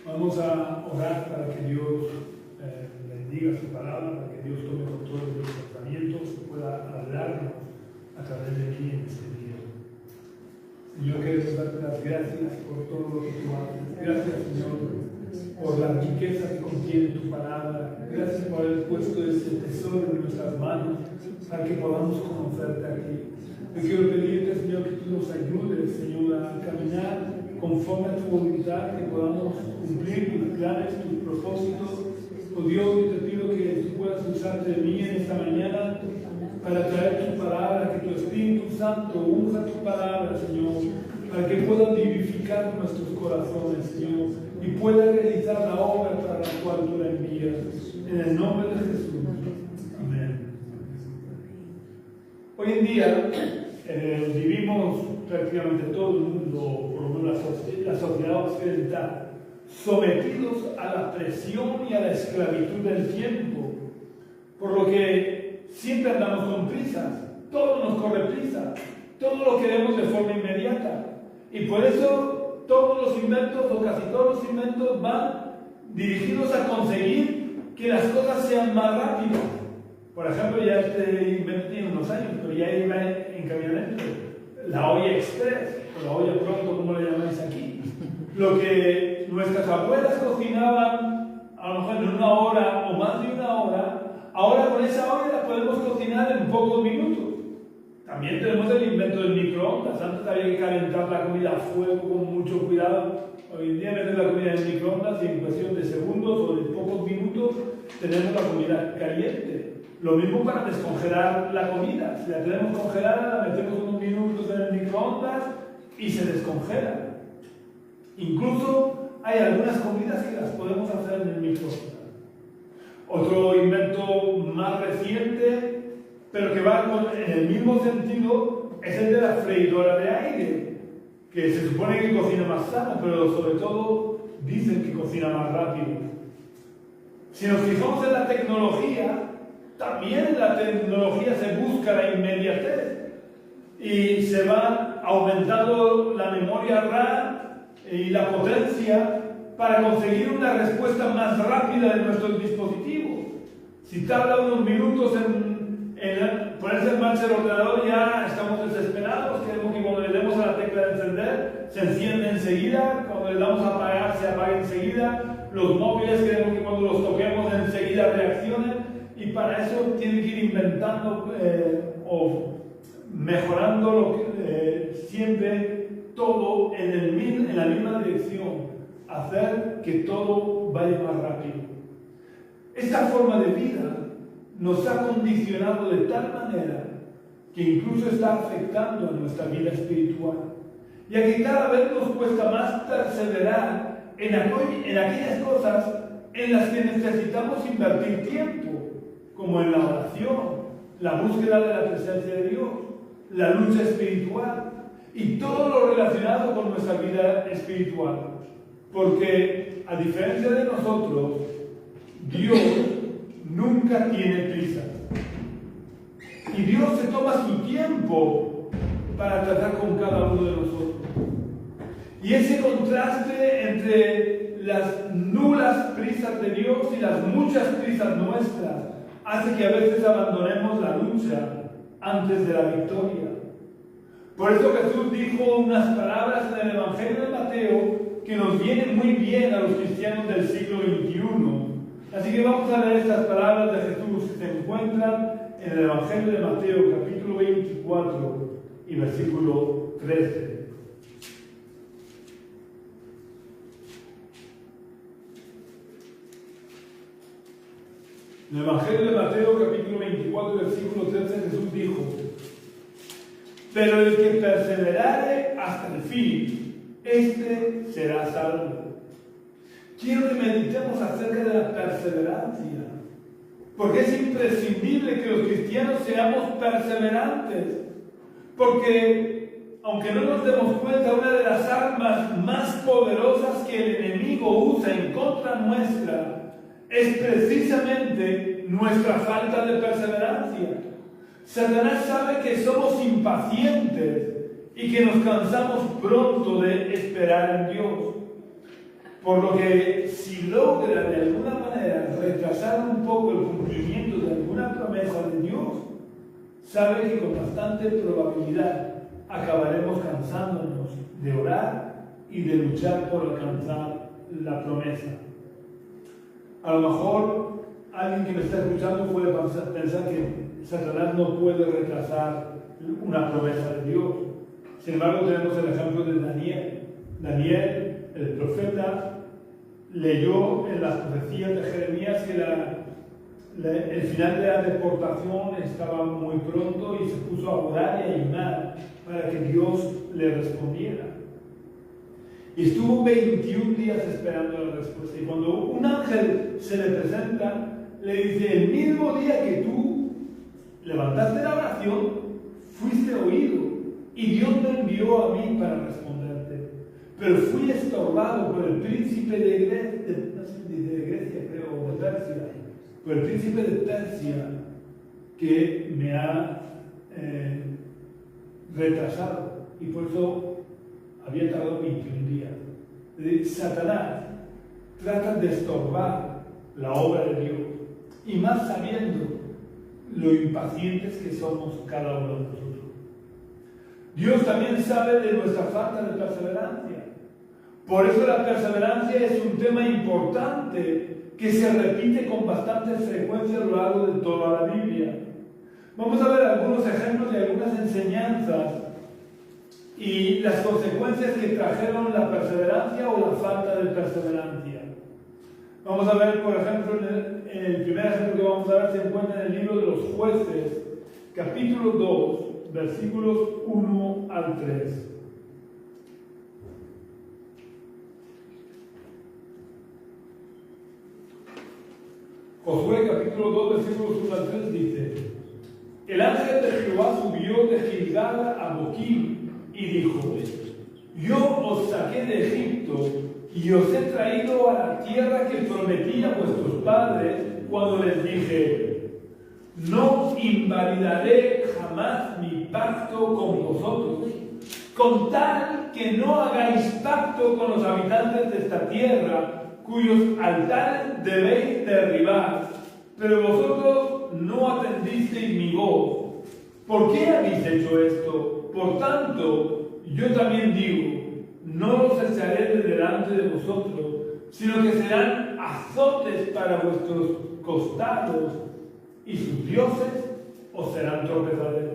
Vamos a orar para que Dios bendiga su palabra, para que Dios tome control de los pensamientos y pueda hablarnos a través de mí en este día. Señor, queremos darte las gracias por todo lo que tú haces. Gracias, Señor, por la riqueza que contiene tu palabra. Gracias por haber puesto ese tesoro en nuestras manos para que podamos conocerte aquí. Yo quiero pedirte, Señor, que tú nos ayudes, Señor, a caminar conforme a tu voluntad, que podamos cumplir tus planes, tus propósitos. Oh Dios, yo te pido que tú puedas usarte de mí en esta mañana para traer tu palabra, que tu Espíritu Santo unja tu palabra, Señor, para que pueda vivificar nuestros corazones, Señor, y pueda realizar la obra para la cual tú la envías. En el nombre de Jesús. Amén. Hoy en día vivimos prácticamente todo el mundo, por lo menos la sociedad occidental, sometidos a la presión y a la esclavitud del tiempo, por lo que siempre andamos con prisas, todo nos corre prisa, todo lo queremos de forma inmediata, y por eso todos los inventos o casi todos los inventos van dirigidos a conseguir que las cosas sean más rápidas. Por ejemplo, ya este invento tiene unos años, pero ya iba en camioneta, la olla express, o la olla pronto, como le llamáis aquí. Lo que nuestras abuelas cocinaban a lo mejor en una hora o más de una hora, ahora con esa olla la podemos cocinar en pocos minutos. También tenemos el invento del microondas. Antes había que calentar la comida a fuego con mucho cuidado. Hoy en día metes la comida en el microondas y en cuestión de segundos o de pocos minutos tenemos la comida caliente. Lo mismo para descongelar la comida. Si la tenemos congelada, la metemos unos minutos en el microondas y se descongela. Incluso hay algunas comidas que las podemos hacer en el microondas. Otro invento más reciente, pero que va en el mismo sentido, es el de la freidora de aire, que se supone que cocina más sano, pero sobre todo dicen que cocina más rápido. Si nos fijamos en la tecnología, también la tecnología se busca la inmediatez y se va aumentando la memoria RAM y la potencia para conseguir una respuesta más rápida de nuestros dispositivos. Si tarda unos minutos en ponerse en marcha el ordenador, ya estamos desesperados, queremos que cuando le demos a la tecla de encender se enciende enseguida, cuando le damos a apagar se apague enseguida, los móviles queremos que cuando los toquemos enseguida reaccionen, y para eso tienen que ir inventando o mejorando siempre todo en la misma dirección, hacer que todo vaya más rápido. Esta forma de vida nos ha condicionado de tal manera que incluso está afectando a nuestra vida espiritual, ya que cada vez nos cuesta más perseverar en aquellas cosas en las que necesitamos invertir tiempo, como en la oración, la búsqueda de la presencia de Dios, la lucha espiritual y todo lo relacionado con nuestra vida espiritual. Porque, a diferencia de nosotros, Dios nunca tiene prisa. Y Dios se toma su tiempo para tratar con cada uno de nosotros. Y ese contraste entre las nulas prisas de Dios y las muchas prisas nuestras hace que a veces abandonemos la lucha antes de la victoria. Por eso Jesús dijo unas palabras en el Evangelio de Mateo que nos vienen muy bien a los cristianos del siglo XXI. Así que vamos a leer estas palabras de Jesús que se encuentran en el Evangelio de Mateo, capítulo 24 y versículo 13. En el Evangelio de Mateo, capítulo 24, versículo 13, Jesús dijo: pero el que perseverare hasta el fin, este será salvo. Quiero que meditemos acerca de la perseverancia, porque es imprescindible que los cristianos seamos perseverantes, porque aunque no nos demos cuenta, una de las armas más poderosas que el enemigo usa en contra nuestra es precisamente nuestra falta de perseverancia. Satanás sabe que somos impacientes y que nos cansamos pronto de esperar en Dios. Por lo que si logra de alguna manera retrasar un poco el cumplimiento de alguna promesa de Dios, sabe que con bastante probabilidad acabaremos cansándonos de orar y de luchar por alcanzar la promesa. A lo mejor alguien que me está escuchando puede pensar que Satanás no puede retrasar una promesa de Dios. Sin embargo, tenemos el ejemplo de Daniel. Daniel, el profeta, leyó en las profecías de Jeremías que el final de la deportación estaba muy pronto y se puso a orar y a ayunar para que Dios le respondiera. Y estuvo 21 días esperando la respuesta. Y cuando un ángel se le presenta, le dice: el mismo día que tú levantaste la oración, fuiste oído. Y Dios me envió a mí para responderte. Pero fui estorbado por el príncipe de Grecia, creo, de Persia. Por el príncipe de Persia, que me ha retrasado. Y por eso había tardado 21 días. Satanás trata de estorbar la obra de Dios, y más sabiendo lo impacientes que somos cada uno de nosotros. Dios también sabe de nuestra falta de perseverancia. Por eso la perseverancia es un tema importante que se repite con bastante frecuencia a lo largo de toda la Biblia. Vamos a ver algunos ejemplos de algunas enseñanzas y las consecuencias que trajeron la perseverancia o la falta de perseverancia. Vamos a ver, por ejemplo, en el primer ejemplo que vamos a ver se encuentra en el libro de los Jueces, capítulo 2, versículos 1 al 3. Josué capítulo 2, versículos 1 al 3 dice: el ángel de Jehová subió de Gilgal a Boquim y dijo: yo os saqué de Egipto y os he traído a la tierra que prometí a vuestros padres cuando les dije: no invalidaré jamás mi pacto con vosotros, con tal que no hagáis pacto con los habitantes de esta tierra, cuyos altares debéis derribar. Pero vosotros no atendisteis mi voz. ¿Por qué habéis hecho esto? Por tanto, yo también digo: no los echaré de delante de vosotros, sino que serán azotes para vuestros costados, y sus dioses os serán tropezaderos.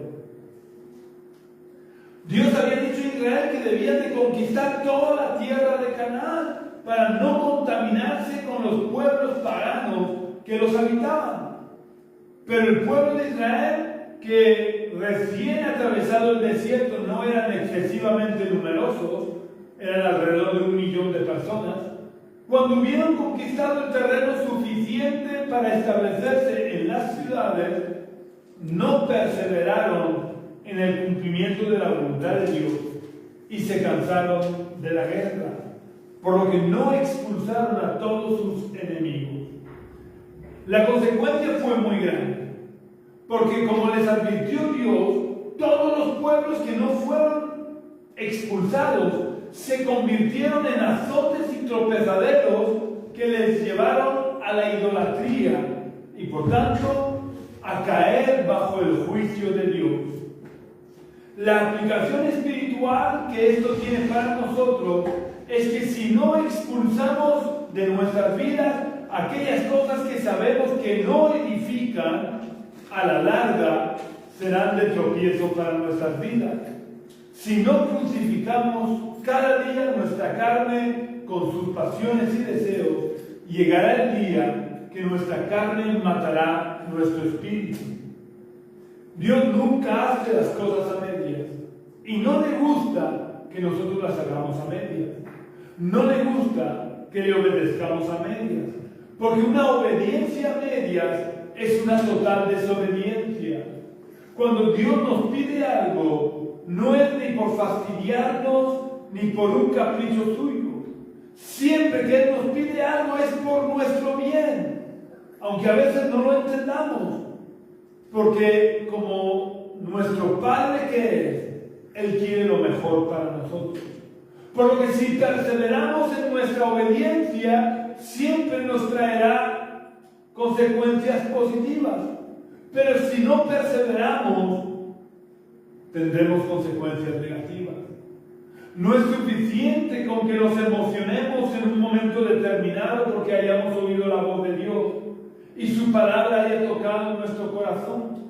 Dios había dicho a Israel que debían de conquistar toda la tierra de Canaán para no contaminarse con los pueblos paganos que los habitaban. Pero el pueblo de Israel, que recién atravesado el desierto no eran excesivamente numerosos, eran alrededor de 1 millón de personas, cuando hubieron conquistado el terreno suficiente para establecerse en las ciudades, no perseveraron en el cumplimiento de la voluntad de Dios y se cansaron de la guerra, por lo que no expulsaron a todos sus enemigos. La consecuencia fue muy grande, porque como les advirtió Dios, todos los pueblos que no fueron expulsados se convirtieron en azotes y tropezaderos que les llevaron a la idolatría y por tanto a caer bajo el juicio de Dios. La aplicación espiritual que esto tiene para nosotros es que si no expulsamos de nuestras vidas aquellas cosas que sabemos que no edifican, a la larga serán de tropiezo para nuestras vidas. Si no crucificamos cada día nuestra carne con sus pasiones y deseos, llegará el día que nuestra carne matará nuestro espíritu. Dios nunca hace las cosas a medias y no le gusta que nosotros las hagamos a medias. No le gusta que le obedezcamos a medias, porque una obediencia a medias es una total desobediencia. Cuando Dios nos pide algo, no es ni por fastidiarnos ni por un capricho suyo. Siempre que Él nos pide algo es por nuestro bien, aunque a veces no lo entendamos, porque como nuestro Padre que es, Él quiere lo mejor para nosotros. Por lo que si perseveramos en nuestra obediencia, siempre nos traerá consecuencias positivas. Pero si no perseveramos, tendremos consecuencias negativas. No es suficiente con que nos emocionemos en un momento determinado porque hayamos oído la voz de Dios y su palabra haya tocado nuestro corazón.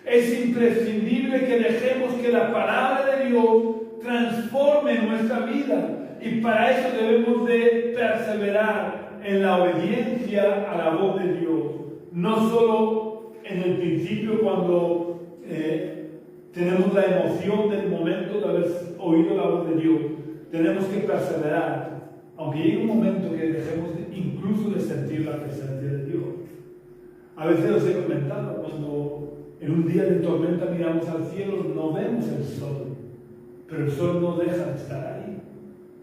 Es imprescindible que dejemos que la palabra de Dios transforme nuestra vida, y para eso debemos de perseverar en la obediencia a la voz de Dios. No solo en el principio cuando tenemos la emoción del momento de haber oído la voz de Dios. Tenemos que perseverar, aunque llegue un momento que dejemos incluso de sentir la presencia de Dios. A veces os he comentado, cuando en un día de tormenta miramos al cielo, no vemos el sol, pero el sol no deja de estar ahí,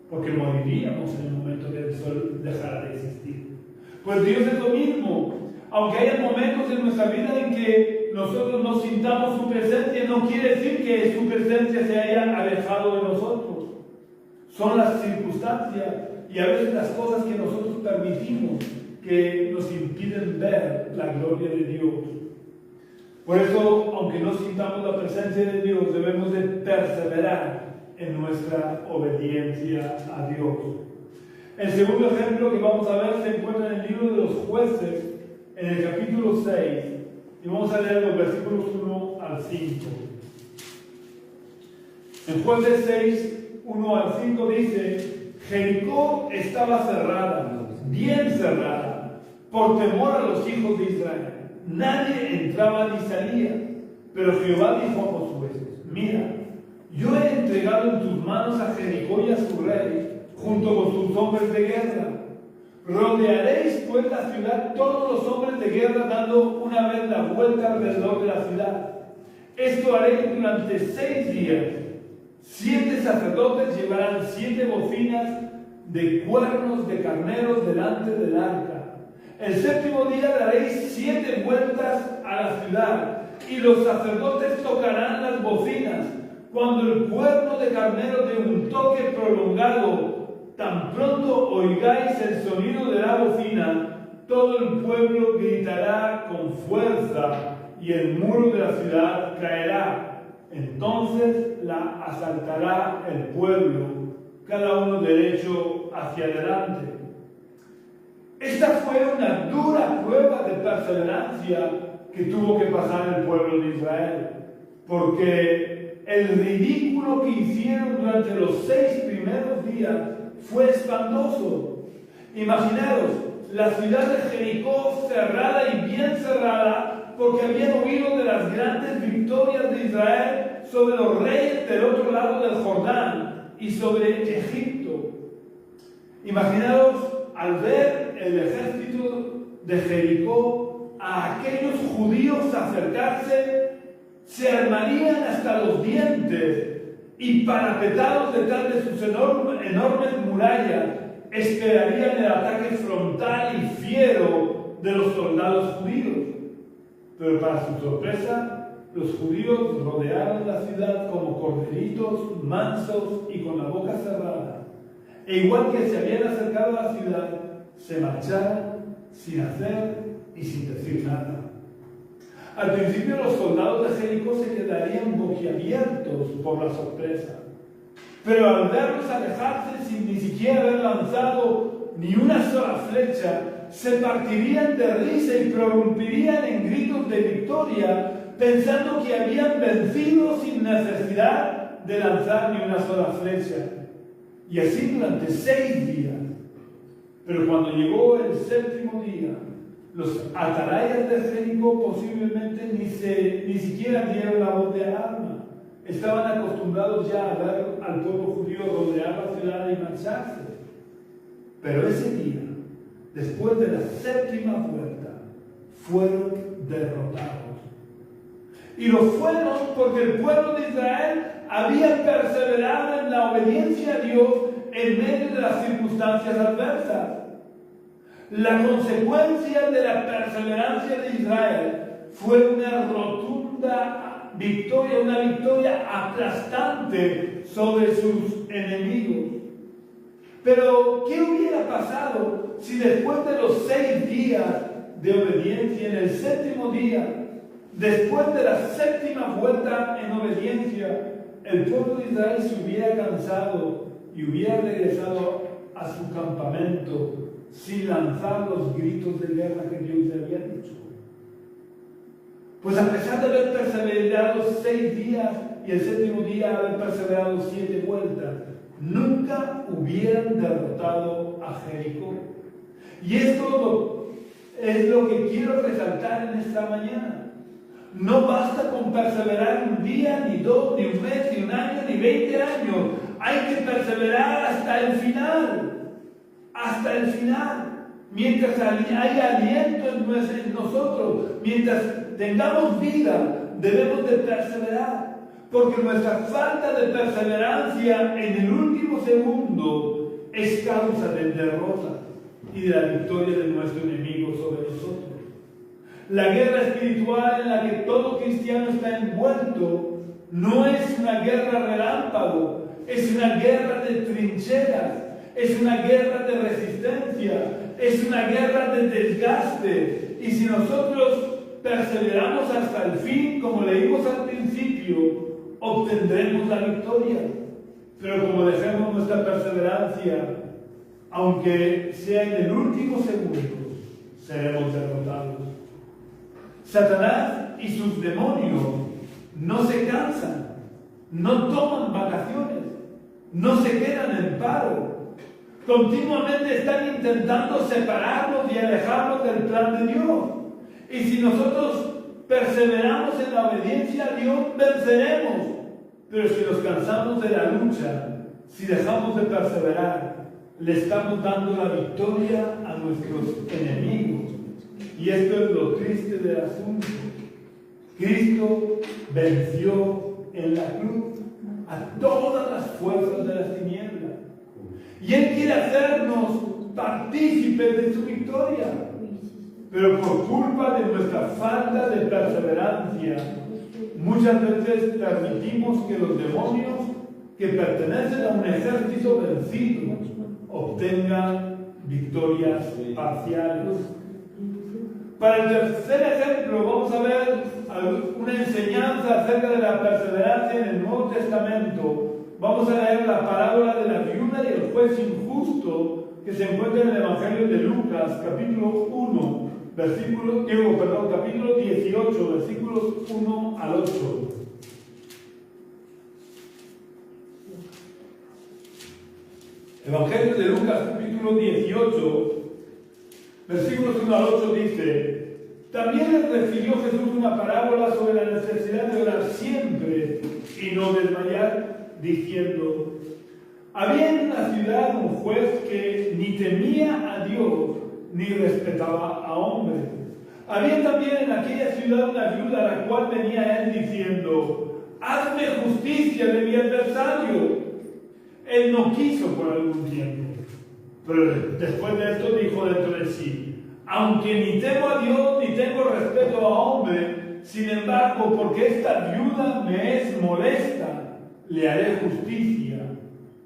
porque moriríamos en el momento que el sol dejara de existir. Pues Dios es lo mismo. Aunque haya momentos en nuestra vida en que nosotros no sintamos su presencia, no quiere decir que su presencia se haya alejado de nosotros. Son las circunstancias y a veces las cosas que nosotros permitimos que nos impiden ver la gloria de Dios. Por eso, aunque no sintamos la presencia de Dios, debemos de perseverar en nuestra obediencia a Dios. El segundo ejemplo que vamos a ver se encuentra en el libro de los Jueces, en el capítulo 6, y vamos a leer los versículos 1 al 5. En Jueces 6, 1 al 5 dice: Jericó estaba cerrada, bien cerrada, por temor a los hijos de Israel. Nadie entraba ni salía. Pero Jehová dijo a Josué: mira, yo he entregado en tus manos a Jericó y a su rey, junto con sus hombres de guerra. Rodearéis pues la ciudad, todos los hombres de guerra, dando una vez la vuelta alrededor de la ciudad. Esto haré durante 6 días. 7 sacerdotes llevarán 7 bocinas de cuernos de carneros delante del arca. El 7º día daréis 7 vueltas a la ciudad, y los sacerdotes tocarán las bocinas. Cuando el cuerno de carnero dé un toque prolongado, tan pronto oigáis el sonido de la bocina, todo el pueblo gritará con fuerza y el muro de la ciudad caerá. Entonces la asaltará el pueblo, cada uno derecho hacia adelante. Esta fue una dura prueba de perseverancia que tuvo que pasar el pueblo de Israel, porque el ridículo que hicieron durante los 6 primeros días fue espantoso. Imaginaros, la ciudad de Jericó cerrada y bien cerrada, porque habían oído de las grandes victorias de Israel sobre los reyes del otro lado del Jordán y sobre Egipto. Imaginaros al ver el ejército de Jericó a aquellos judíos acercarse, se armarían hasta los dientes y parapetados detrás de sus enormes murallas, esperarían el ataque frontal y fiero de los soldados judíos. Pero para su sorpresa, los judíos rodearon la ciudad como corderitos mansos y con la boca cerrada. E igual que se habían acercado a la ciudad, se marcharon sin hacer y sin decir nada. Al principio los soldados de Jericó se quedarían boquiabiertos por la sorpresa, pero al verlos alejarse sin ni siquiera haber lanzado ni una sola flecha, se partirían de risa y prorrumpirían en gritos de victoria, pensando que habían vencido sin necesidad de lanzar ni una sola flecha. Y así durante 6 días. Pero cuando llegó el 7º día, los atalayas de Jericó posiblemente ni siquiera dieron la voz de alarma. Estaban acostumbrados ya a ver al pueblo judío rodear la ciudad y marcharse. Pero ese día, después de la 7ª vuelta, fueron derrotados. Y lo fueron porque el pueblo de Israel había perseverado en la obediencia a Dios en medio de las circunstancias adversas. La consecuencia de la perseverancia de Israel fue una rotunda victoria, una victoria aplastante sobre sus enemigos. Pero, ¿qué hubiera pasado si después de los 6 días de obediencia, en el 7º día, después de la 7ª vuelta en obediencia, el pueblo de Israel se hubiera cansado y hubiera regresado a su campamento sin lanzar los gritos de guerra que Dios le había dicho? Pues a pesar de haber perseverado 6 días y el 7º día haber perseverado 7 vueltas, nunca hubieran derrotado a Jericó. Y esto es lo que quiero resaltar en esta mañana. No basta con perseverar un día, ni 2, ni un mes, ni un año, ni 20 años. Hay que perseverar hasta el final. Hasta el final. Mientras haya aliento en nosotros, mientras tengamos vida, debemos de perseverar. Porque nuestra falta de perseverancia en el último segundo es causa de derrota y de la victoria de nuestro enemigo sobre nosotros. La guerra espiritual en la que todo cristiano está envuelto no es una guerra relámpago, es una guerra de trincheras, es una guerra de resistencia, es una guerra de desgaste. Y si nosotros perseveramos hasta el fin, como leímos al principio, obtendremos la victoria. Pero como dejemos nuestra perseverancia, aunque sea en el último segundo, seremos derrotados. Satanás y sus demonios no se cansan, no toman vacaciones, no se quedan en paro. Continuamente están intentando separarnos y alejarnos del plan de Dios. Y si nosotros perseveramos en la obediencia a Dios, venceremos. Pero si nos cansamos de la lucha, si dejamos de perseverar, le estamos dando la victoria a nuestros enemigos. Y esto es lo triste del asunto. Cristo venció en la cruz a todas las fuerzas de las tinieblas. Y Él quiere hacernos partícipes de su victoria. Pero por culpa de nuestra falta de perseverancia, muchas veces permitimos que los demonios que pertenecen a un ejército vencido obtengan victorias parciales. Para el tercer ejemplo vamos a ver una enseñanza acerca de la perseverancia en el Nuevo Testamento. Vamos a leer la parábola de la viuda y el juez injusto que se encuentra en el Evangelio de Lucas, capítulo 18, versículos 1 al 8. Evangelio de Lucas, capítulo 18, versículos 1 al 8 dice: también les refirió Jesús una parábola sobre la necesidad de orar siempre y no desmayar, diciendo: había en una ciudad un juez que ni temía a Dios ni respetaba a hombres. Había también en aquella ciudad una viuda a la cual venía él diciendo: hazme justicia de mi adversario. Él no quiso por algún tiempo, pero después de esto dijo dentro de sí: aunque ni temo a Dios ni tengo respeto a hombre, sin embargo, porque esta viuda me es molesta, le haré justicia,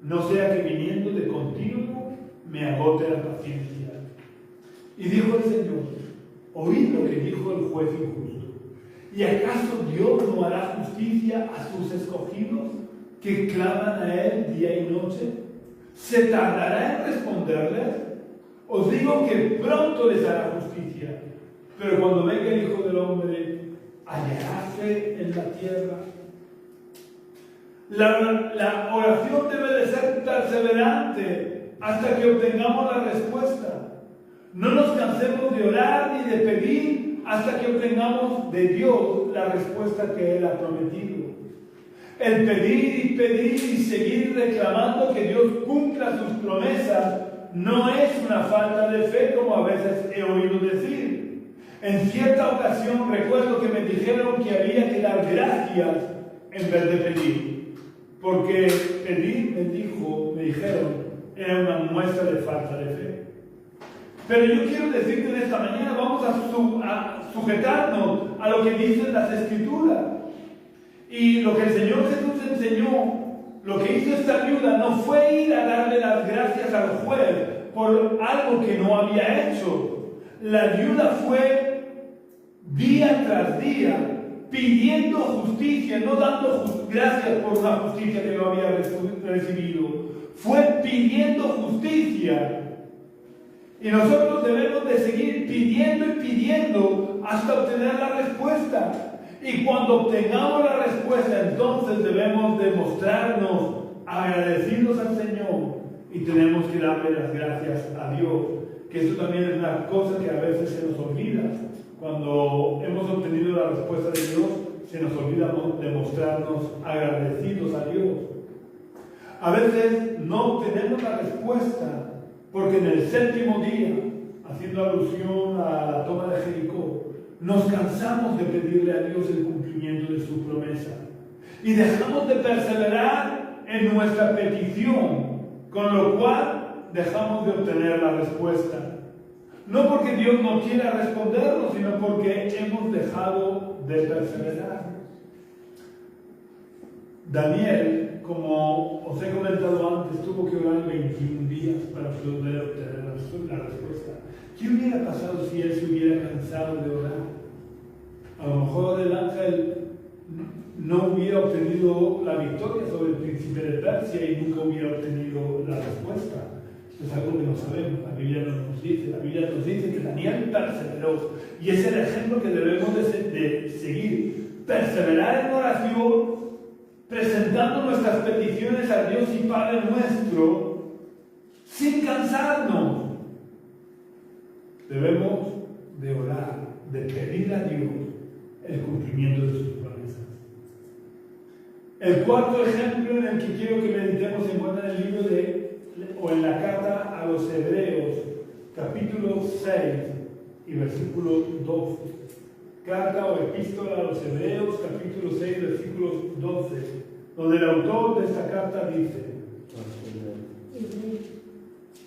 no sea que viniendo de continuo me agote la paciencia. Y dijo el Señor: oíd lo que dijo el juez injusto. ¿Y acaso Dios no hará justicia a sus escogidos que claman a Él día y noche? ¿Se tardará en responderles? Os digo que pronto les hará justicia. Pero cuando venga el Hijo del Hombre, ¿hallará fe en la tierra? La oración debe de ser perseverante hasta que obtengamos la respuesta. No nos cansemos de orar ni de pedir hasta que obtengamos de Dios la respuesta que Él ha prometido. El pedir y pedir y seguir reclamando que Dios cumpla sus promesas no es una falta de fe, como a veces he oído decir. En cierta ocasión recuerdo que me dijeron que había que dar gracias en vez de pedir, porque pedir, me dijeron, era una muestra de falta de fe. Pero yo quiero decirte en esta mañana, vamos a sujetarnos a lo que dicen las Escrituras. Y lo que el Señor Jesús enseñó lo que hizo esta viuda no fue ir a darle las gracias al juez por algo que no había hecho. La viuda fue día tras día pidiendo justicia, no dando gracias por una justicia que no había recibido. Fue pidiendo justicia. Y nosotros debemos de seguir pidiendo y pidiendo hasta obtener la respuesta. Y cuando obtengamos la respuesta, entonces debemos demostrarnos agradecidos al Señor y tenemos que darle las gracias a Dios. Que eso también es una cosa que a veces se nos olvida. Cuando hemos obtenido la respuesta de Dios, se nos olvida demostrarnos agradecidos a Dios. A veces no obtenemos la respuesta porque en el séptimo día, haciendo alusión a la toma de Jericó, nos cansamos de pedirle a Dios el cumplimiento de su promesa y dejamos de perseverar en nuestra petición, con lo cual dejamos de obtener la respuesta. No porque Dios no quiera respondernos, sino porque hemos dejado de perseverar. Daniel, como os he comentado antes, tuvo que orar 21 días para poder obtener la respuesta. ¿Qué hubiera pasado si él se hubiera cansado de orar? A lo mejor el ángel no hubiera obtenido la victoria sobre el príncipe de Persia y nunca hubiera obtenido la respuesta. Esto es algo que no sabemos, la Biblia no nos dice. La Biblia nos dice que Daniel perseveró y es el ejemplo que debemos de seguir. Perseverar en oración, presentando nuestras peticiones a Dios y Padre nuestro, sin cansarnos. Debemos de orar, de pedir a Dios el cumplimiento de sus promesas. El cuarto ejemplo en el que quiero que meditemos se encuentra en el libro o en la carta a los Hebreos, capítulo 6 y versículo 12. Carta o epístola a los Hebreos, capítulo 6, versículo 12, donde el autor de esta carta dice: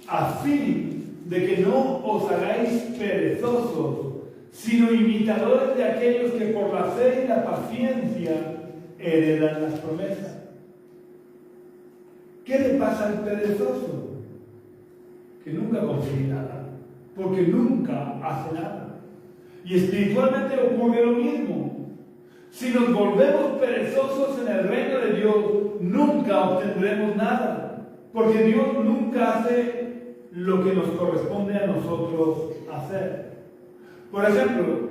a fin de que no os hagáis perezosos, sino imitadores de aquellos que por la fe y la paciencia heredan las promesas. ¿Qué le pasa al perezoso? Que nunca consigue nada, porque nunca hace nada. Y espiritualmente ocurre lo mismo. Si nos volvemos perezosos en el reino de Dios, nunca obtendremos nada, porque Dios nunca hace lo que nos corresponde a nosotros hacer. Por ejemplo,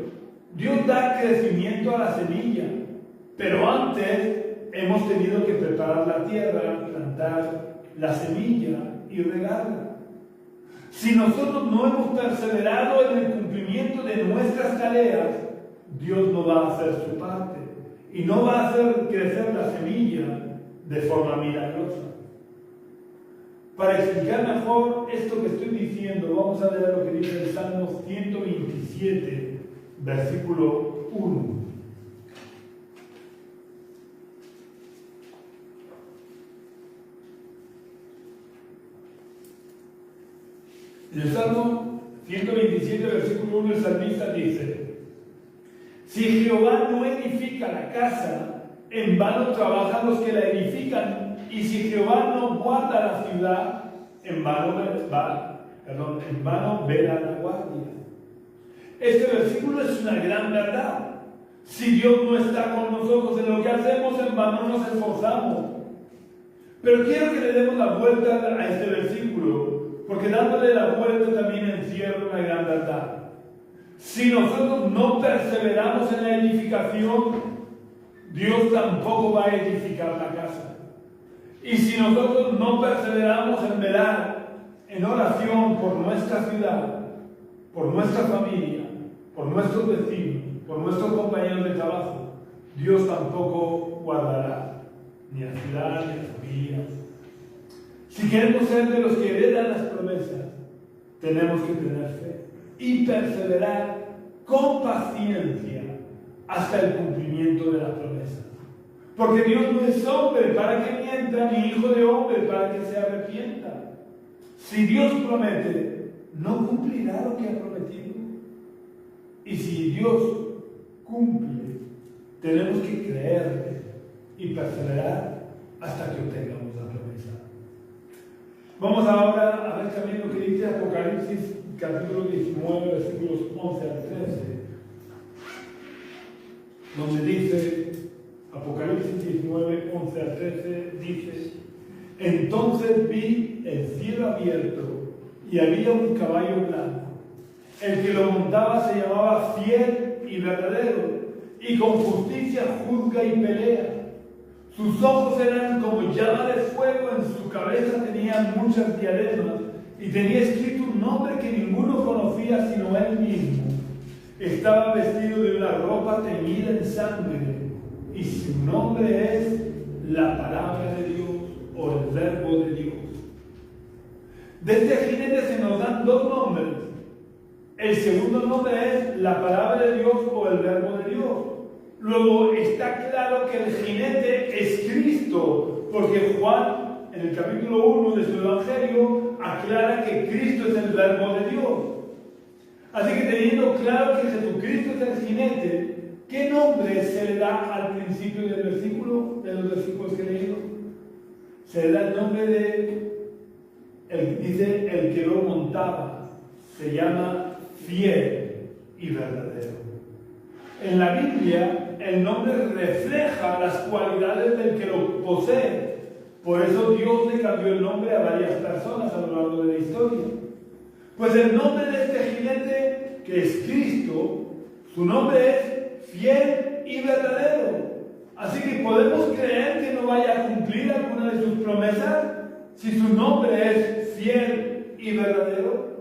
Dios da crecimiento a la semilla, pero antes hemos tenido que preparar la tierra, plantar la semilla y regarla. Si nosotros no hemos perseverado en el cumplimiento de nuestras tareas, Dios no va a hacer su parte y no va a hacer crecer la semilla de forma milagrosa. Para explicar mejor esto que estoy diciendo, vamos a leer lo que dice el Salmo 127, versículo 1. En el Salmo 127, versículo 1, el salmista dice: si Jehová no edifica la casa, en vano trabajan los que la edifican, y si Jehová no guarda la ciudad, en vano vela la guardia. Este versículo es una gran verdad. Si Dios no está con nosotros en lo que hacemos, en vano nos esforzamos. Pero quiero que le demos la vuelta a este versículo, porque dándole la vuelta también encierra una gran verdad. Si nosotros no perseveramos en la edificación, Dios tampoco va a edificar la casa. Y si nosotros no perseveramos en velar, en oración por nuestra ciudad, por nuestra familia, por nuestros vecinos, por nuestros compañeros de trabajo, Dios tampoco guardará ni a ciudad ni a familia. Si queremos ser de los que heredan las promesas, tenemos que tener fe y perseverar con paciencia hasta el cumplimiento de la promesa. Porque Dios no es hombre para que mienta, ni hijo de hombre para que se arrepienta. Si Dios promete, no cumplirá lo que ha prometido. Y si Dios cumple, tenemos que creerle y perseverar hasta que obtengamos la promesa. Vamos ahora a ver también lo que dice Apocalipsis capítulo 19, versículos 11 al 13, donde dice, Apocalipsis 19, 11 al 13, dice: entonces vi el cielo abierto y había un caballo blanco. El que lo montaba se llamaba Fiel y Verdadero, y con justicia juzga y pelea. Sus ojos eran como llama de fuego, en su cabeza tenían muchas diademas, y tenía escrito un nombre que ninguno conocía sino él mismo. Estaba vestido de una ropa teñida en sangre, y su nombre es la palabra de Dios, o el verbo de Dios. De este jinete se nos dan dos nombres. El segundo nombre es la palabra de Dios o el verbo de Dios. Luego está claro que el jinete es Cristo, porque Juan, en el capítulo 1 de su Evangelio, aclara que Cristo es el verbo de Dios. Así que teniendo claro que Jesucristo es el jinete, ¿qué nombre se le da al principio del versículo, de los versículos que he leído? Se le da el nombre dice el que lo montaba, se llama Fiel y Verdadero. En la Biblia, el nombre refleja las cualidades del que lo posee. Por eso Dios le cambió el nombre a varias personas a lo largo de la historia. Pues el nombre de este jinete, que es Cristo, su nombre es Fiel y Verdadero. Así que podemos creer que no vaya a cumplir alguna de sus promesas si su nombre es Fiel y Verdadero.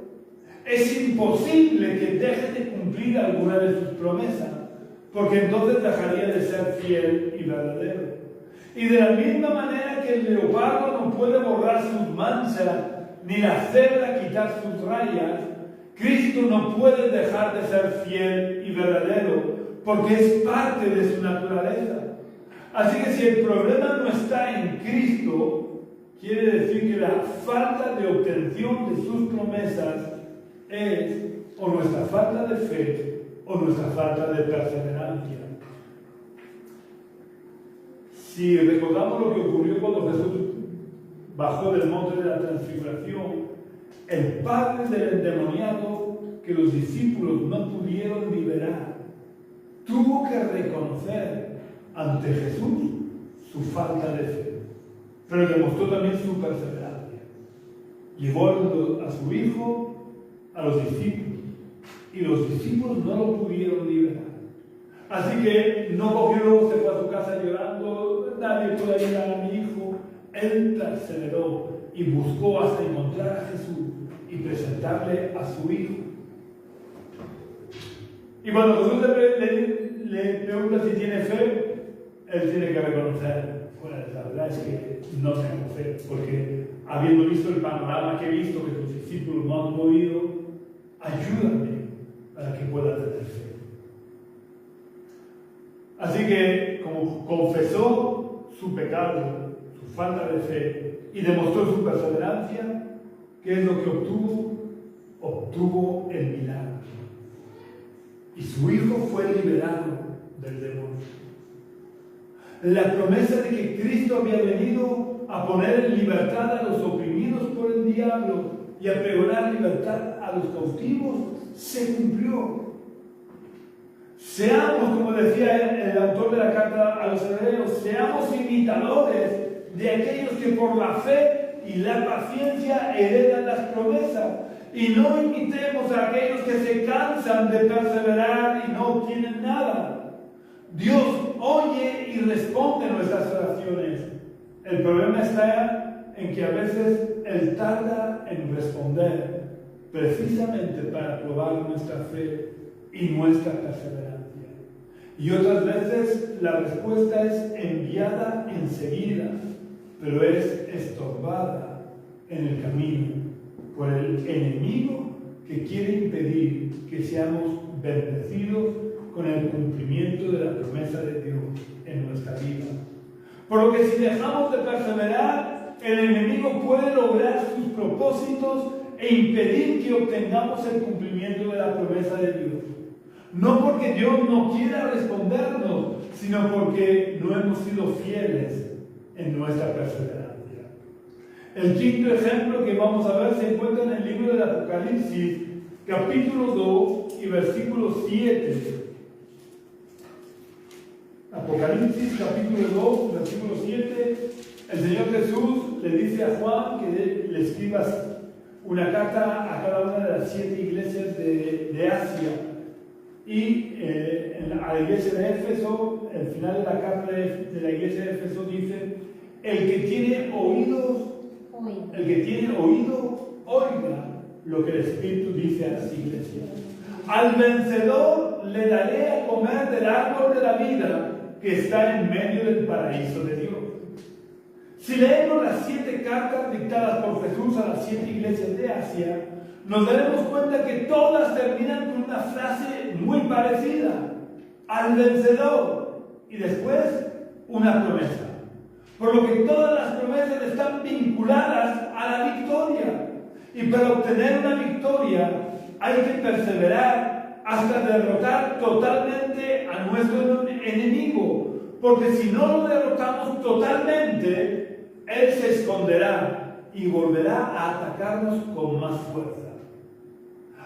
Es imposible que deje de cumplir alguna de sus promesas, porque entonces dejaría de ser fiel y verdadero. Y de la misma manera que el leopardo no puede borrar sus manchas, ni la cebra quitar sus rayas, Cristo no puede dejar de ser fiel y verdadero, porque es parte de su naturaleza. Así que si el problema no está en Cristo, quiere decir que la falta de obtención de sus promesas es o nuestra falta de fe o nuestra falta de perseverancia. Si recordamos lo que ocurrió cuando Jesús bajó del monte de la transfiguración, el padre del endemoniado que los discípulos no pudieron liberar, tuvo que reconocer ante Jesús su falta de fe, pero demostró también su perseverancia. Llevó a su hijo a los discípulos, y los discípulos no lo pudieron liberar. Así que no cogió, se fue a su casa llorando, nadie puede ayudar a mi hijo. Él perseveró y buscó hasta encontrar a Jesús y presentarle a su hijo. Y cuando Jesús le pregunta si tiene fe, él tiene que reconocer, bueno, la verdad es que no tengo fe, porque habiendo visto el panorama que he visto, que tus discípulos no han podido, ayúdame para que pueda tener fe. Así que, como confesó su pecado, su falta de fe, y demostró su perseverancia, ¿qué es lo que obtuvo? Obtuvo el milagro. Y su hijo fue liberado del demonio. La promesa de que Cristo había venido a poner en libertad a los oprimidos por el diablo y a pregonar libertad a los cautivos se cumplió. Seamos, como decía el autor de la carta a los hebreos, seamos imitadores de aquellos que por la fe y la paciencia heredan las promesas, y no imitemos a aquellos que se cansan de perseverar y no obtienen nada. Dios oye y responde nuestras oraciones. El problema está en que a veces Él tarda en responder, precisamente para probar nuestra fe y nuestra perseverancia. Y otras veces la respuesta es enviada enseguida, pero es estorbada en el camino por el enemigo que quiere impedir que seamos bendecidos con el cumplimiento de la promesa de Dios en nuestra vida. Por lo que si dejamos de perseverar, el enemigo puede lograr sus propósitos e impedir que obtengamos el cumplimiento de la promesa de Dios. No porque Dios no quiera respondernos, sino porque no hemos sido fieles en nuestra perseverancia. El quinto ejemplo que vamos a ver se encuentra en el libro del Apocalipsis, capítulo 2 y versículo 7. Apocalipsis, capítulo 2, versículo 7. El Señor Jesús le dice a Juan que le escribas una carta a cada una de las 7 iglesias de Asia. Y a la iglesia de Éfeso, al final de la carta de la iglesia de Éfeso dice: el que tiene oído, oiga lo que el Espíritu dice a las iglesias. Al vencedor le daré a comer del árbol de la vida que está en medio del paraíso de Dios. Si leemos las 7 cartas dictadas por Jesús a las 7 iglesias de Asia, nos daremos cuenta que todas terminan con una frase muy parecida: al vencedor, y después una promesa. Por lo que todas las promesas están vinculadas a la victoria. Y para obtener una victoria hay que perseverar hasta derrotar totalmente a nuestro enemigo. Porque si no lo derrotamos totalmente, él se esconderá y volverá a atacarnos con más fuerza.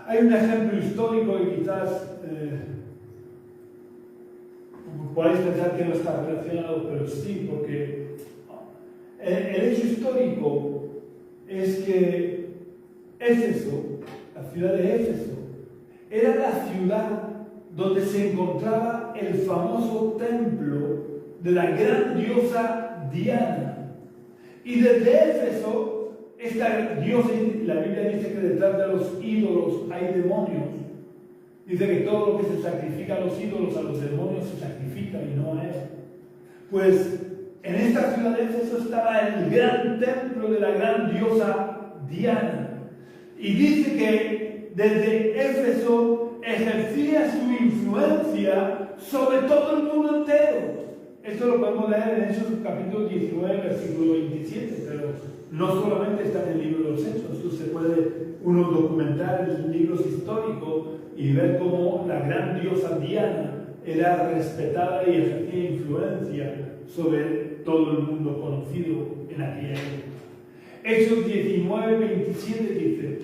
Hay un ejemplo histórico y quizás podéis pensar que no está relacionado, pero sí, porque el hecho histórico es que Éfeso, la ciudad de Éfeso, era la ciudad donde se encontraba el famoso templo de la gran diosa Diana. Y desde Éfeso, esta diosa, la Biblia dice que detrás de los ídolos hay demonios. Dice que todo lo que se sacrifica a los ídolos, a los demonios se sacrifica y no a él. Pues en esta ciudad de Éfeso estaba el gran templo de la gran diosa Diana. Y dice que desde Éfeso ejercía su influencia sobre todo el mundo entero. Esto lo podemos leer en Hechos capítulo 19, versículo 27, pero no solamente está en el libro de los Hechos. Esto se puede uno documentar en libros históricos y ver cómo la gran diosa Diana era respetada y ejercía influencia sobre todo el mundo conocido en aquella época. Hechos 19, 27 dice: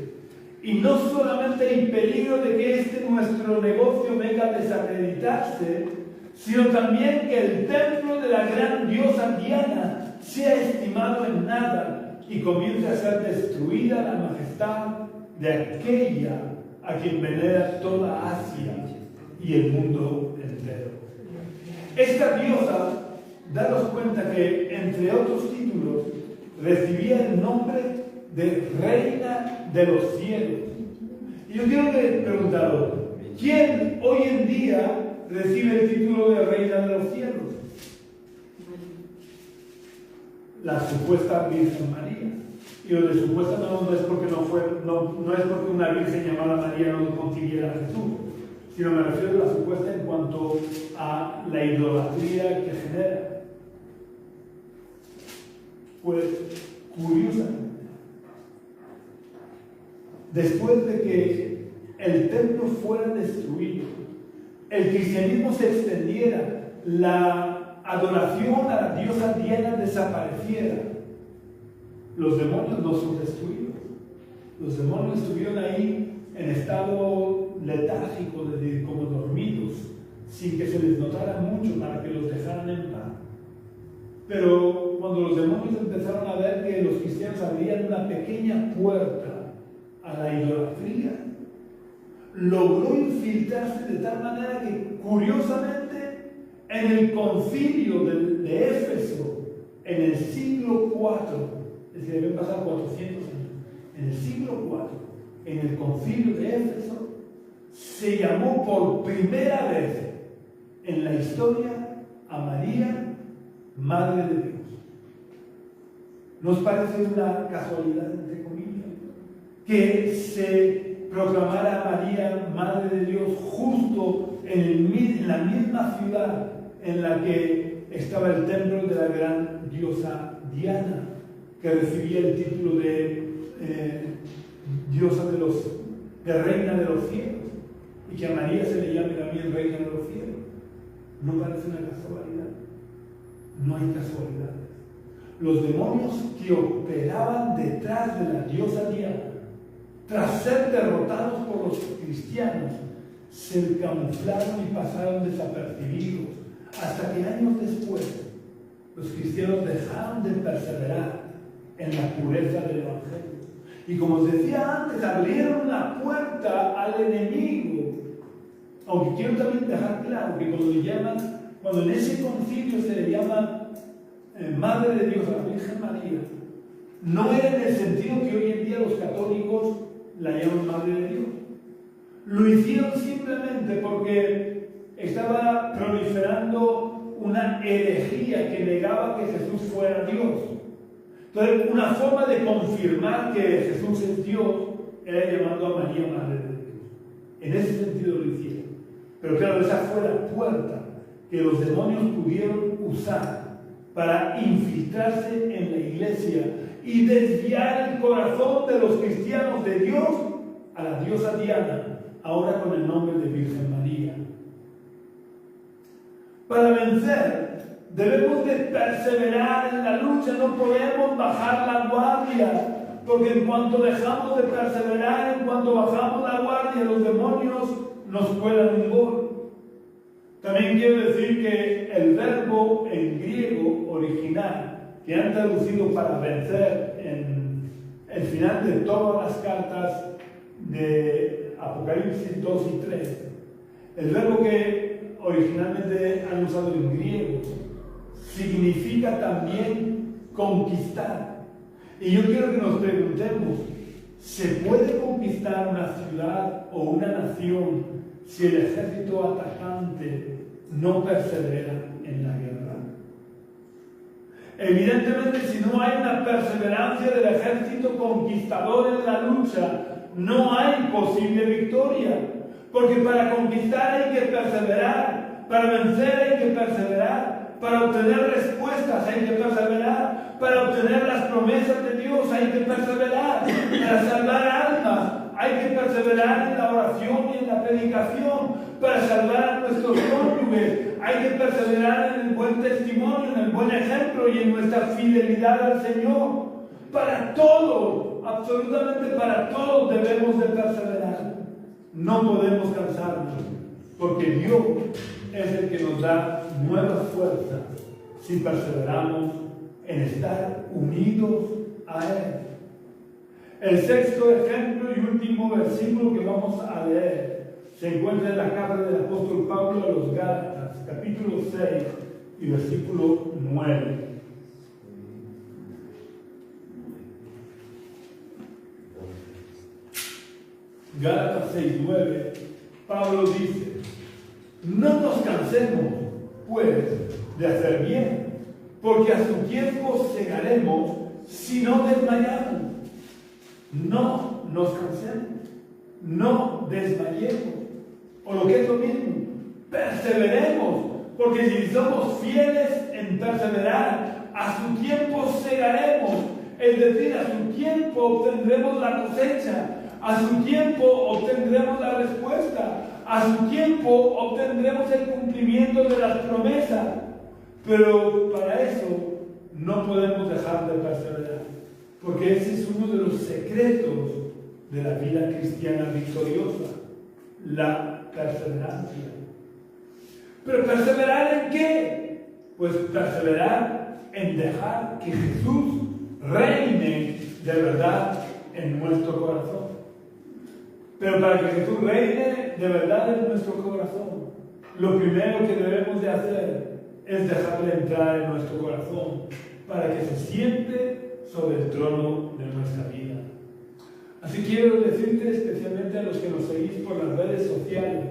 y no solamente hay peligro de que nuestro negocio venga a desacreditarse, sino también que el templo de la gran diosa Diana sea estimado en nada y comience a ser destruida la majestad de aquella a quien venera toda Asia y el mundo entero. Esta diosa, daros cuenta que, entre otros títulos, recibía el nombre de Reina de los Cielos. Y yo quiero preguntaros, ¿quién hoy en día recibe el título de Reina de los Cielos? La supuesta Virgen María. Y lo de supuesta no es porque no es porque una virgen llamada María no concibiera a Jesús, sino me refiero a la supuesta en cuanto a la idolatría que genera. Pues, curiosamente, después de que el templo fuera destruido, el cristianismo se extendiera, la adoración a la diosa Diana desapareciera, los demonios no son destruidos. Los demonios estuvieron ahí en estado letárgico, como dormidos, sin que se les notara mucho para que los dejaran en paz. Pero cuando los demonios empezaron a ver que los cristianos abrían una pequeña puerta a la idolatría, logró infiltrarse de tal manera que, curiosamente, en el concilio de Éfeso, en el siglo IV, es decir, deben pasar 400 años, en el siglo IV, en el concilio de Éfeso, se llamó por primera vez en la historia a María Madre de Dios. ¿Nos parece una casualidad, entre comillas, que se proclamara a María Madre de Dios justo en la misma ciudad en la que estaba el templo de la gran diosa Diana, que recibía el título de diosa de reina de los cielos, y que a María se le llame también reina de los cielos? ¿No parece una casualidad? No hay casualidades. los demonios que operaban detrás de la diosa Diana, tras ser derrotados por los cristianos, se camuflaron y pasaron desapercibidos, hasta que años después los cristianos dejaron de perseverar en la pureza del Evangelio. Y como os decía antes, abrieron la puerta al enemigo. Aunque quiero también dejar claro que cuando en ese concilio se le llama Madre de Dios a la Virgen María, no era en el sentido que hoy en día los católicos la llaman Madre de Dios. Lo hicieron simplemente porque estaba proliferando una herejía que negaba que Jesús fuera Dios. Entonces, una forma de confirmar que Jesús es Dios era llamando a María Madre de Dios. En ese sentido lo hicieron. Pero claro, esa fue la puerta que los demonios pudieron usar para infiltrarse en la iglesia y desviar el corazón de los cristianos de Dios a la diosa Diana, ahora con el nombre de Virgen María. Para vencer, debemos de perseverar en la lucha, no podemos bajar la guardia, porque en cuanto dejamos de perseverar, en cuanto bajamos la guardia, los demonios nos cuelan un gol. También quiero decir que el verbo en griego original, que han traducido para vencer en el final de todas las cartas de Apocalipsis 2 y 3, el verbo que originalmente han usado en griego significa también conquistar. Y yo quiero que nos preguntemos, ¿se puede conquistar una ciudad o una nación si el ejército atacante no persevera en la guerra? Evidentemente, si no hay una perseverancia del ejército conquistador en la lucha, no hay posible victoria. Porque para conquistar hay que perseverar, para vencer hay que perseverar, para obtener respuestas hay que perseverar, para obtener las promesas de Dios hay que perseverar, para salvar almas hay que perseverar en la oración y en la predicación, para salvar a nuestros cónyuges hay que perseverar en el buen testimonio, en el buen ejemplo y en nuestra fidelidad al Señor. Para todo, absolutamente para todo debemos de perseverar. No podemos cansarnos, porque Dios es el que nos da nuevas fuerzas si perseveramos en estar unidos a Él. El sexto ejemplo y último versículo que vamos a leer se encuentra en la carta del apóstol Pablo a los Gálatas, capítulo 6 y versículo 9. Gálatas 6:9, Pablo dice: no nos cansemos, pues, de hacer bien, porque a su tiempo segaremos si no desmayamos. No nos cansemos, no desmayemos, o lo que es lo mismo, perseveremos, porque si somos fieles en perseverar, a su tiempo segaremos, es decir, a su tiempo obtendremos la cosecha. A su tiempo obtendremos la respuesta. A su tiempo obtendremos el cumplimiento de las promesas. Pero para eso no podemos dejar de perseverar, porque ese es uno de los secretos de la vida cristiana victoriosa, la perseverancia. ¿Pero perseverar en qué? Pues perseverar en dejar que Jesús reine de verdad en nuestro corazón. Pero para que Jesús reine de verdad en nuestro corazón, lo primero que debemos de hacer es dejarle entrar en nuestro corazón para que se siente sobre el trono de nuestra vida. Así quiero decirte, especialmente a los que nos seguís por las redes sociales,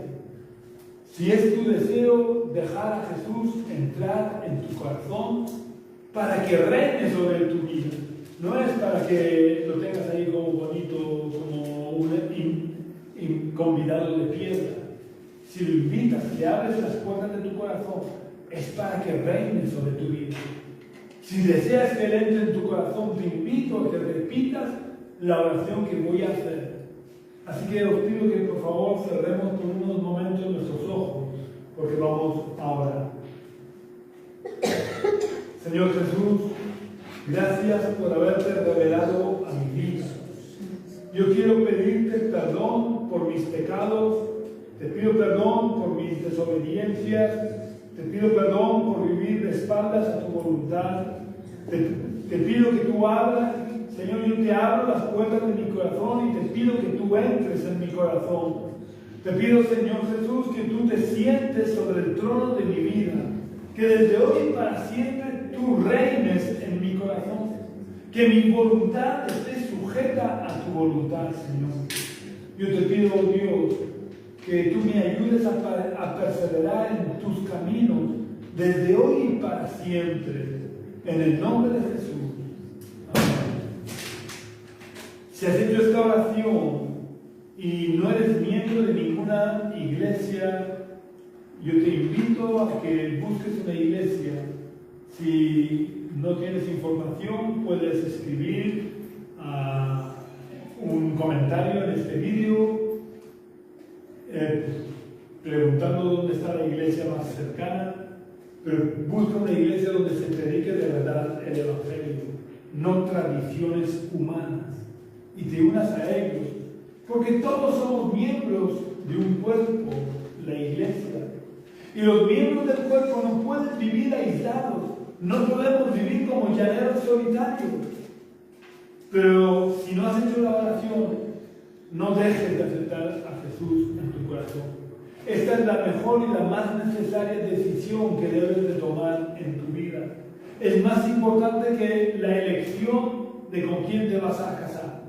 si es tu deseo dejar a Jesús entrar en tu corazón para que reine sobre tu vida, no es para que lo tengas ahí como bonito, como un convidado de piedra. Si lo invitas, le abres las puertas de tu corazón, es para que reine sobre tu vida. Si deseas que Él entre en tu corazón, te invito a que repitas la oración que voy a hacer. Así que os pido que por favor cerremos por unos momentos nuestros ojos, porque vamos a orar. Señor Jesús, Gracias por haberte revelado a mi vida. Yo quiero pedirte perdón por mis pecados, te pido perdón por mis desobediencias, te pido perdón por vivir de espaldas a tu voluntad. Te pido que tú abras, Señor, yo te abro las puertas de mi corazón y te pido que tú entres en mi corazón. Te pido, Señor Jesús, que tú te sientes sobre el trono de mi vida, que desde hoy para siempre tú reines en mi corazón, que mi voluntad esté sujeta a tu voluntad, Señor. Yo te pido, oh Dios, que tú me ayudes a perseverar en tus caminos desde hoy y para siempre, en el nombre de Jesús. Amén. Si has hecho esta oración y no eres miembro de ninguna iglesia, yo te invito a que busques una iglesia. Si no tienes información, puedes escribir un comentario en este vídeo preguntando dónde está la iglesia más cercana, pero busca una iglesia donde se predique de verdad el Evangelio, no tradiciones humanas, y te unas a ellos, porque todos somos miembros de un cuerpo, la iglesia, y los miembros del cuerpo no pueden vivir aislados, no podemos vivir como llaneros solitarios. Pero si no has hecho la oración, no dejes de aceptar a Jesús en tu corazón. Esta es la mejor y la más necesaria decisión que debes de tomar en tu vida. Es más importante que la elección de con quién te vas a casar,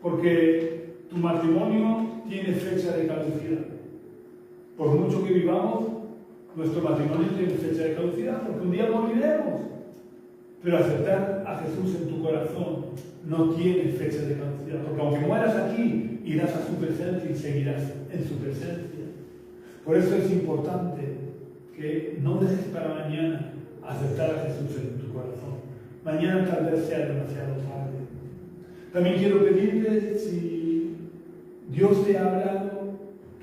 porque tu matrimonio tiene fecha de caducidad. Por mucho que vivamos, nuestro matrimonio tiene fecha de caducidad, porque un día moriremos. Pero aceptar a Jesús en tu corazón no tiene fecha de caducidad, porque aunque mueras aquí, irás a su presencia y seguirás en su presencia. Por eso es importante que no dejes para mañana aceptar a Jesús en tu corazón. Mañana tal vez sea demasiado tarde. También quiero pedirte, si Dios te ha hablado,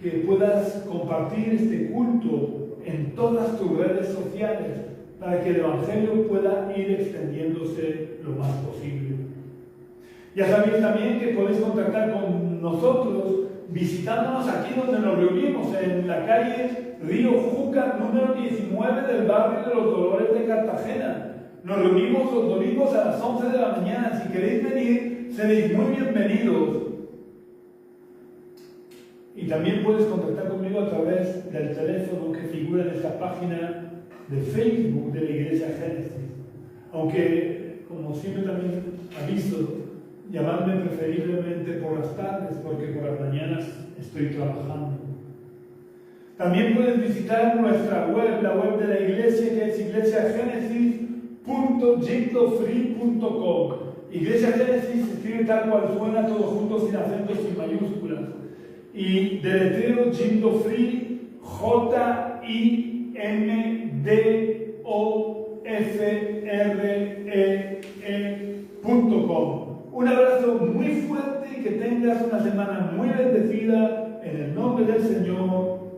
que puedas compartir este culto en todas tus redes sociales para que el Evangelio pueda ir extendiéndose lo más posible. Ya sabéis también que podéis contactar con nosotros visitándonos aquí donde nos reunimos, en la calle Río Júcar, número 19 del barrio de los Dolores de Cartagena. Nos reunimos los domingos a las 11 de la mañana. Si queréis venir, seréis muy bienvenidos. Y también puedes contactar conmigo a través del teléfono que figura en esta página de Facebook de la Iglesia Génesis. Aunque, como siempre también aviso, llamadme preferiblemente por las tardes, porque por las mañanas estoy trabajando. También puedes visitar nuestra web, la web de la iglesia, que es iglesiagenesis.jimdofree.com. Iglesia Génesis se escribe tal cual suena, todo junto, sin acentos, sin mayúsculas. Y deletreo Jimdofree, JIMDOFREE.com. Un abrazo muy fuerte y que tengas una semana muy bendecida en el nombre del Señor.